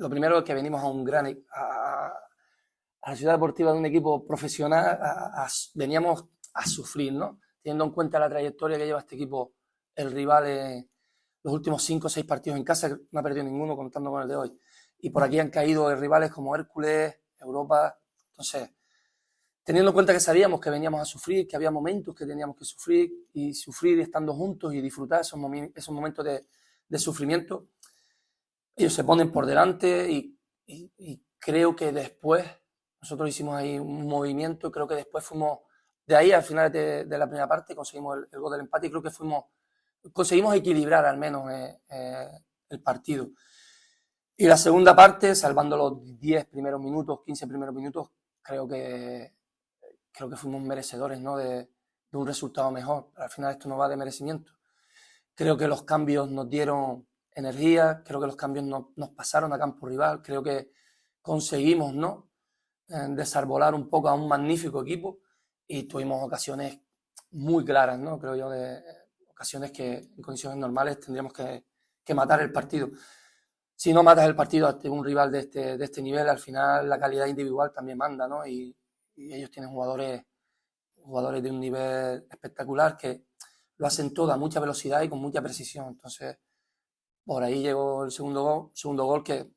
lo primero es que venimos a un a la ciudad deportiva de un equipo profesional, veníamos a sufrir, ¿no? Teniendo en cuenta la trayectoria que lleva este equipo, el rival los últimos 5 o 6 partidos en casa, no ha perdido ninguno contando con el de hoy. Y por aquí han caído rivales como Hércules, Europa. Entonces, teniendo en cuenta que sabíamos que veníamos a sufrir, que había momentos que teníamos que sufrir estando juntos y disfrutar esos momentos de sufrimiento, ellos se ponen por delante y creo que después nosotros hicimos ahí un movimiento, creo que después fuimos, de ahí al final de la primera parte conseguimos el gol del empate y creo que conseguimos equilibrar al menos el partido. Y la segunda parte, salvando los 10 primeros minutos, 15 primeros minutos, creo que fuimos merecedores, ¿no? de un resultado mejor. Al final esto no va de merecimiento. Creo que los cambios nos dieron energía, creo que los cambios nos pasaron a campo rival, creo que conseguimos, ¿no? Desarbolar un poco a un magnífico equipo y tuvimos ocasiones muy claras, ¿no? Creo yo, de ocasiones que en condiciones normales tendríamos que matar el partido. Si no matas el partido ante un rival de este nivel, al final la calidad individual también manda, ¿no? Y ellos tienen jugadores de un nivel espectacular que lo hacen todo a mucha velocidad y con mucha precisión. Entonces, por ahí llegó el segundo gol que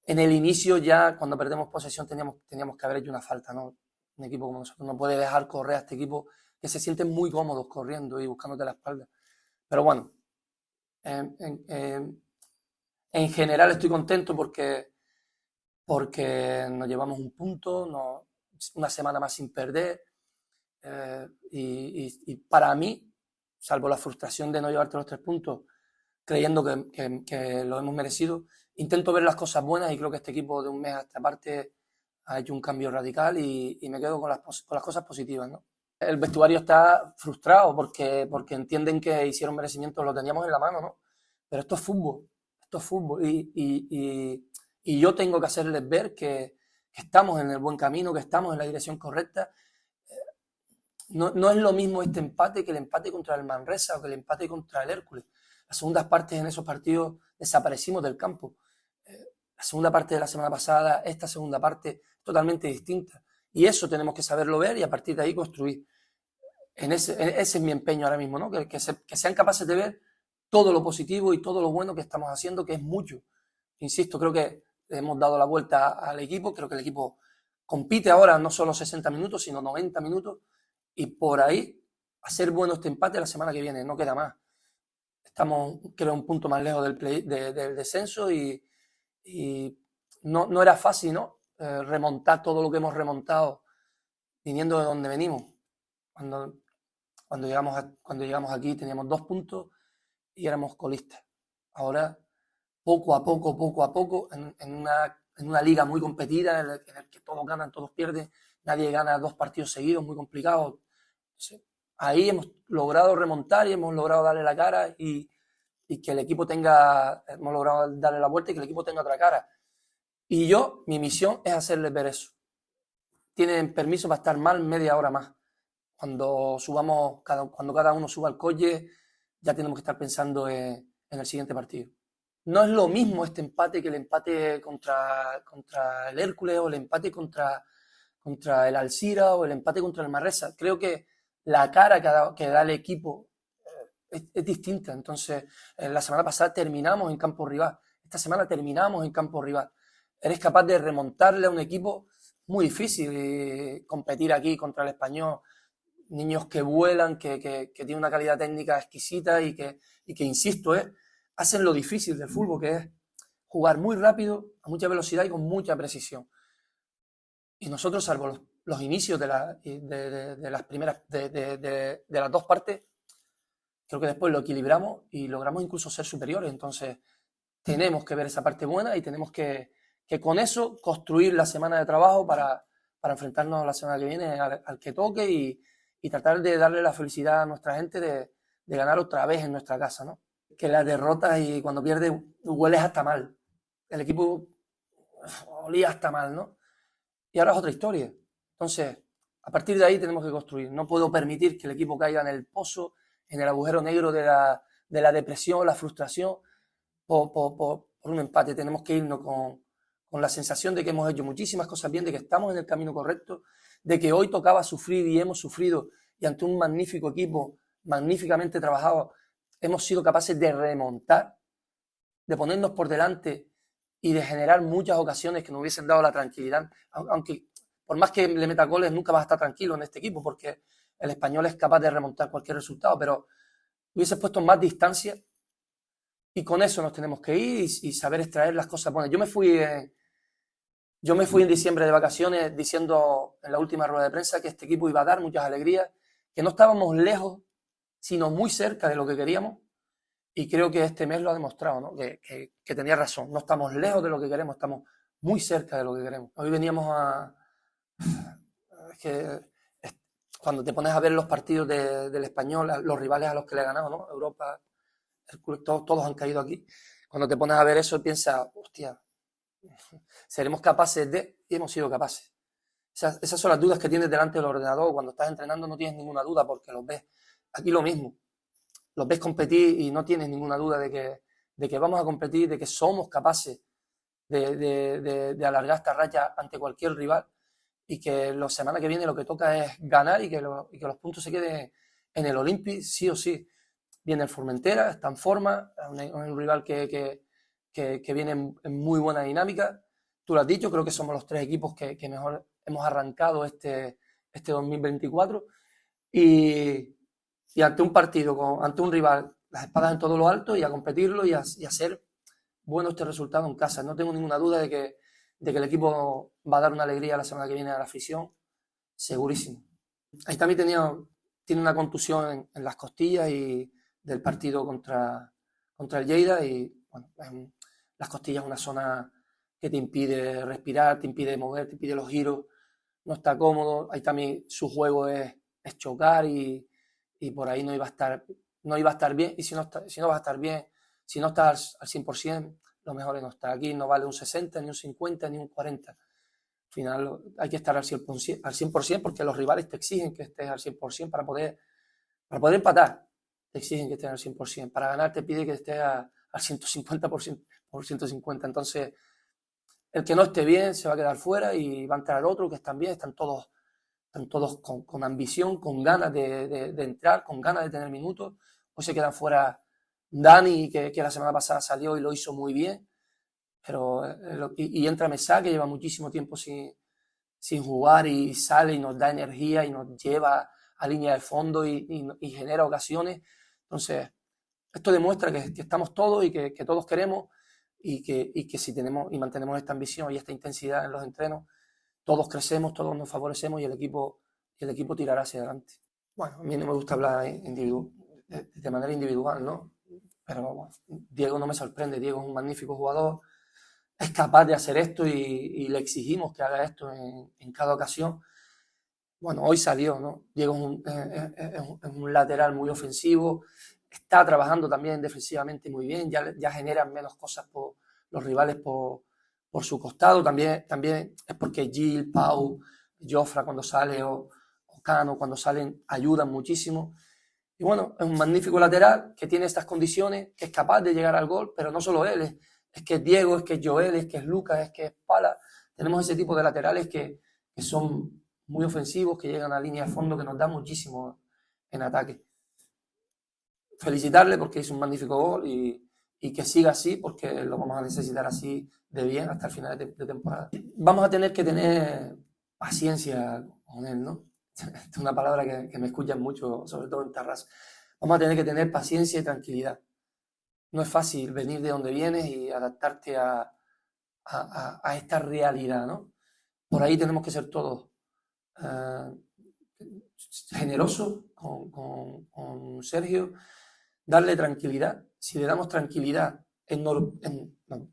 en el inicio ya, cuando perdemos posesión, teníamos que haber hecho una falta, ¿no? Un equipo como nosotros no puede dejar correr a este equipo que se sienten muy cómodos corriendo y buscándote la espalda. Pero bueno, en general estoy contento porque nos llevamos un punto, una semana más sin perder. Y para mí, salvo la frustración de no llevarte los 3 puntos, creyendo que lo hemos merecido, intento ver las cosas buenas y creo que este equipo de un mes a esta parte ha hecho un cambio radical y me quedo con las cosas positivas, ¿no? El vestuario está frustrado porque entienden que hicieron merecimiento, lo teníamos en la mano, ¿no? Pero esto es fútbol y yo tengo que hacerles ver que estamos en el buen camino, que estamos en la dirección correcta. No es lo mismo este empate que el empate contra el Manresa o que el empate contra el Hércules. Las segundas partes en esos partidos desaparecimos del campo. La segunda parte de la semana pasada, esta segunda parte, totalmente distinta. Y eso tenemos que saberlo ver y a partir de ahí construir. Ese es mi empeño ahora mismo, ¿no? Que sean capaces de ver todo lo positivo y todo lo bueno que estamos haciendo, que es mucho. Insisto, creo que hemos dado la vuelta al equipo, creo que el equipo compite ahora no solo 60 minutos, sino 90 minutos, y por ahí hacer bueno este empate la semana que viene, no queda más. Estamos, creo, un punto más lejos del descenso y no era fácil, ¿no? Remontar todo lo que hemos remontado viniendo de donde venimos. Cuando llegamos aquí teníamos 2 puntos y éramos colistas. Ahora, poco a poco, en una liga muy competida, en el que todos ganan, todos pierden, nadie gana 2 partidos seguidos, muy complicado. Ahí hemos logrado remontar y hemos logrado darle la cara y que el equipo hemos logrado darle la vuelta y que el equipo tenga otra cara. Y mi misión es hacerles ver eso. Tienen permiso para estar mal media hora más. Cuando cada uno suba al coche, ya tenemos que estar pensando en el siguiente partido. No es lo mismo este empate que el empate contra el Hércules o el empate contra el Alcira o el empate contra el Manresa. Creo que la cara que da el equipo es distinta. Entonces, la semana pasada terminamos en campo rival. Esta semana terminamos en campo rival. Eres capaz de remontarle a un equipo muy difícil, competir aquí contra el Español. Niños que vuelan, que tienen una calidad técnica exquisita y que insisto, hacen lo difícil del fútbol, que es jugar muy rápido, a mucha velocidad y con mucha precisión. Y nosotros, salvo los inicios de las primeras, de las 2 partes, creo que después lo equilibramos y logramos incluso ser superiores. Entonces, tenemos que ver esa parte buena y tenemos que con eso construir la semana de trabajo para enfrentarnos la semana que viene al que toque y tratar de darle la felicidad a nuestra gente de ganar otra vez en nuestra casa, ¿no? Que las derrotas y cuando pierdes hueles hasta mal. El equipo olía hasta mal, ¿no? Y ahora es otra historia. Entonces, a partir de ahí tenemos que construir. No puedo permitir que el equipo caiga en el pozo, en el agujero negro de la depresión, la frustración, por por un empate, tenemos que irnos con la sensación de que hemos hecho muchísimas cosas bien, de que estamos en el camino correcto, de que hoy tocaba sufrir y hemos sufrido, y ante un magnífico equipo, magníficamente trabajado, hemos sido capaces de remontar, de ponernos por delante y de generar muchas ocasiones que nos hubiesen dado la tranquilidad, aunque por más que le meta goles nunca vas a estar tranquilo en este equipo, porque el Español es capaz de remontar cualquier resultado, pero hubiese puesto más distancia y con eso nos tenemos que ir y saber extraer las cosas buenas. Yo me fui en diciembre de vacaciones diciendo en la última rueda de prensa que este equipo iba a dar muchas alegrías, que no estábamos lejos, sino muy cerca de lo que queríamos, y creo que este mes lo ha demostrado, ¿no? que tenía razón. No estamos lejos de lo que queremos, estamos muy cerca de lo que queremos. Hoy veníamos es que cuando te pones a ver los partidos del Español, los rivales a los que le ha ganado, ¿no? Europa, todos han caído aquí. Cuando te pones a ver eso, piensas, hostia, seremos capaces de, y hemos sido capaces. Esas son las dudas que tienes delante del ordenador. Cuando estás entrenando no tienes ninguna duda porque los ves. Aquí lo mismo. Los ves competir y no tienes ninguna duda de que vamos a competir, de que somos capaces de alargar esta racha ante cualquier rival, y que la semana que viene lo que toca es ganar y que los puntos se queden en el Olympic, sí o sí. Viene el Formentera, está en forma, es un rival que viene en muy buena dinámica. Tú lo has dicho, creo que somos los tres equipos que mejor hemos arrancado este 2024, y ante un partido, ante un rival, las espadas en todo lo alto, y a competirlo y a hacer bueno este resultado en casa. No tengo ninguna duda de que el equipo va a dar una alegría la semana que viene a la afición, segurísimo. Ahí también tiene una contusión en las costillas y del partido contra el Lleida, y bueno, las costillas es una zona que te impide respirar, te impide mover, te impide los giros, no está cómodo. Ahí también su juego es chocar, y por ahí no iba a estar bien, y si no vas a estar bien, si no estás al 100%, lo mejor es no estar aquí. No vale un 60, ni un 50, ni un 40. Al final hay que estar al 100%, porque los rivales te exigen que estés al 100% para poder empatar. Te exigen que estés al 100%. Para ganar te pide que estés al 150%, por 150. Entonces, el que no esté bien se va a quedar fuera y va a entrar otro que están bien, están todos con ambición, con ganas de entrar, con ganas de tener minutos. Hoy se quedan fuera Dani, que la semana pasada salió y lo hizo muy bien, pero y entra Mesa, que lleva muchísimo tiempo sin jugar, y sale y nos da energía y nos lleva a línea de fondo y genera ocasiones. Entonces, esto demuestra que estamos todos y que todos queremos, y que si tenemos y mantenemos esta ambición y esta intensidad en los entrenos, todos crecemos, todos nos favorecemos, y el equipo tirará hacia adelante. Bueno, a mí no me gusta hablar de manera individual, ¿no? Pero bueno, Diego no me sorprende. Diego es un magnífico jugador, es capaz de hacer esto, y le exigimos que haga esto en cada ocasión. Bueno, hoy salió, ¿no? Diego es un lateral muy ofensivo, está trabajando también defensivamente muy bien, ya generan menos cosas por los rivales por su costado. También es porque Gil, Pau, Jofra cuando sale, o Cano cuando salen, ayudan muchísimo. Y bueno, es un magnífico lateral que tiene estas condiciones, que es capaz de llegar al gol, pero no solo él, es que es Diego, es que es Joel, es que es Lucas, es que es Pala. Tenemos ese tipo de laterales que son muy ofensivos, que llegan a línea de fondo, que nos da muchísimo en ataque. Felicitarle porque hizo un magnífico gol, y que siga así, porque lo vamos a necesitar así de bien hasta el final de temporada. Vamos a tener que tener paciencia con él, ¿no? Es una palabra que me escuchan mucho, sobre todo en Tarrasa. Vamos a tener que tener paciencia y tranquilidad. No es fácil venir de donde vienes y adaptarte a esta realidad, ¿no? Por ahí tenemos que ser todos generosos con Sergio, darle tranquilidad. Si le damos tranquilidad, nos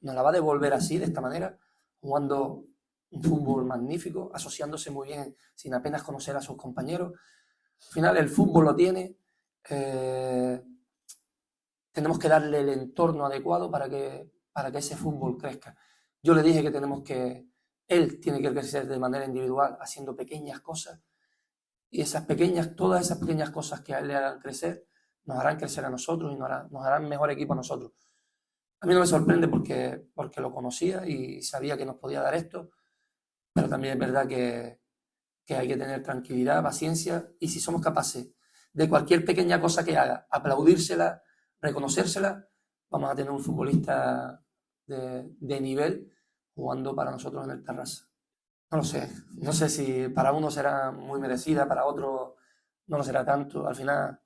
la va a devolver así, de esta manera, jugando un fútbol magnífico, asociándose muy bien sin apenas conocer a sus compañeros. Al final el fútbol lo tiene, tenemos que darle el entorno adecuado para que ese fútbol crezca. Yo le dije que él tiene que crecer de manera individual, haciendo pequeñas cosas, y todas esas pequeñas cosas que a él le hagan crecer, nos harán crecer a nosotros y nos harán mejor equipo a nosotros. A mí no me sorprende porque lo conocía y sabía que nos podía dar esto, pero también es verdad que hay que tener tranquilidad, paciencia, y si somos capaces de cualquier pequeña cosa que haga, aplaudírsela, reconocérsela, vamos a tener un futbolista de nivel jugando para nosotros en el Tarrasa. No lo sé, no sé si para uno será muy merecida, para otro no lo será tanto. Al final,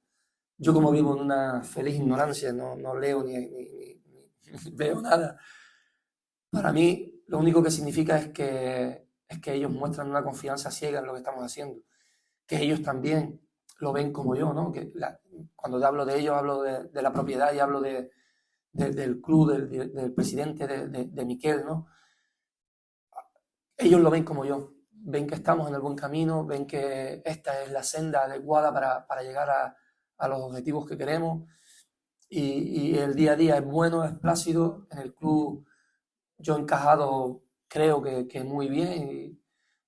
yo como vivo en una feliz ignorancia, no leo ni veo nada. Para mí, lo único que significa es que ellos muestran una confianza ciega en lo que estamos haciendo, que ellos también lo ven como yo, ¿no? Cuando hablo de ellos, hablo de la propiedad y hablo del club, del presidente, de Miquel, ¿no? Ellos lo ven como yo, ven que estamos en el buen camino, ven que esta es la senda adecuada para llegar a los objetivos que queremos y el día a día es bueno, es plácido. En el club yo he encajado, creo que muy bien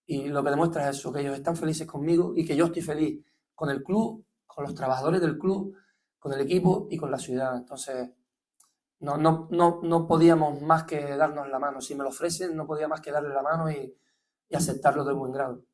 y lo que demuestra es eso, que ellos están felices conmigo y que yo estoy feliz con el club, con los trabajadores del club, con el equipo y con la ciudad. Entonces, no podíamos más que darnos la mano. Si me lo ofrecen, no podía más que darle la mano y aceptarlo de buen grado.